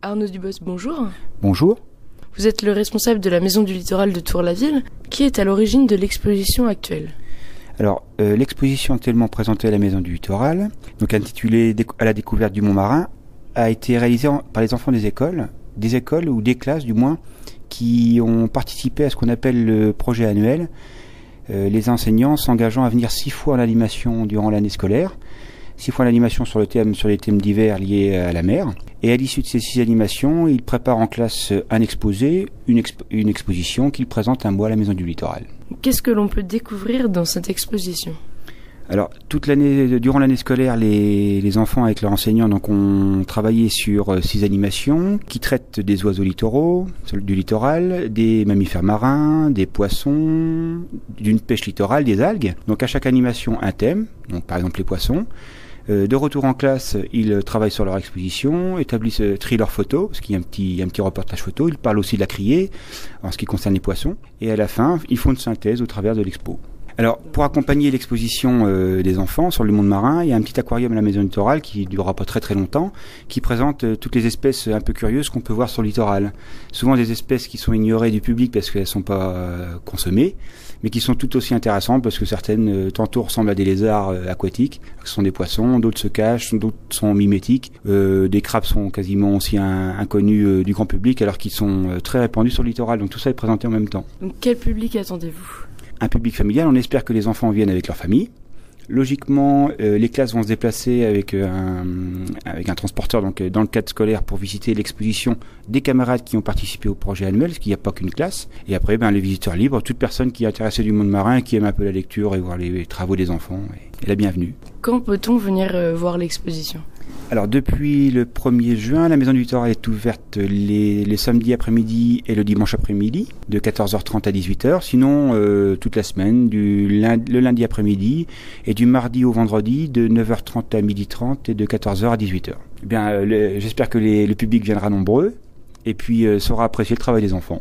Arnaud Dubos, bonjour. Bonjour. Vous êtes le responsable de la Maison du Littoral de Tour-la-Ville, qui est à l'origine de l'exposition actuelle. Alors, l'exposition actuellement présentée à la Maison du Littoral, donc intitulée « À la découverte du Mont-Marin », a été réalisée par les enfants des écoles ou des classes du moins, qui ont participé à ce qu'on appelle le projet annuel, les enseignants s'engageant à venir 6 fois en animation durant l'année scolaire, 6 fois en animation sur les thèmes divers liés à la mer. Et à l'issue de ces 6 animations, ils préparent en classe un exposé, une exposition qu'ils présentent un mois à la Maison du Littoral. Qu'est-ce que l'on peut découvrir dans cette exposition ? Alors, durant l'année scolaire, les enfants avec leurs enseignants ont travaillé sur 6 animations qui traitent des oiseaux littoraux, du littoral, des mammifères marins, des poissons, d'une pêche littorale, des algues. Donc à chaque animation, un thème, donc par exemple les poissons. De retour en classe, ils travaillent sur leur exposition, trient leurs photos, parce qu'il y a un petit reportage photo. Ils parlent aussi de la criée, en ce qui concerne les poissons. Et à la fin, ils font une synthèse au travers de l'expo. Alors, pour accompagner l'exposition des enfants sur le monde marin, il y a un petit aquarium à la Maison du Littoral qui ne durera pas très très longtemps, qui présente toutes les espèces un peu curieuses qu'on peut voir sur le littoral. Souvent des espèces qui sont ignorées du public parce qu'elles ne sont pas consommées, mais qui sont tout aussi intéressantes parce que certaines tantôt ressemblent à des lézards aquatiques, ce sont des poissons, d'autres se cachent, d'autres sont mimétiques. Des crabes sont quasiment aussi inconnus du grand public alors qu'ils sont très répandus sur le littoral. Donc tout ça est présenté en même temps. Donc quel public attendez-vous ? Un public familial, on espère que les enfants viennent avec leur famille. Logiquement, les classes vont se déplacer avec un transporteur donc dans le cadre scolaire pour visiter l'exposition des camarades qui ont participé au projet annuel, parce qu'il n'y a pas qu'une classe. Et après, les visiteurs libres, toute personne qui est intéressée du monde marin, qui aime un peu la lecture et voir les travaux des enfants, est la bienvenue. Quand peut-on venir voir l'exposition ? Alors depuis le 1er juin, la Maison du Littoral est ouverte les samedis après-midi et le dimanche après-midi, de 14h30 à 18h. Sinon, toute la semaine, le lundi après-midi et du mardi au vendredi, de 9h30 à 12h30 et de 14h à 18h. J'espère que le public viendra nombreux et puis saura apprécier le travail des enfants.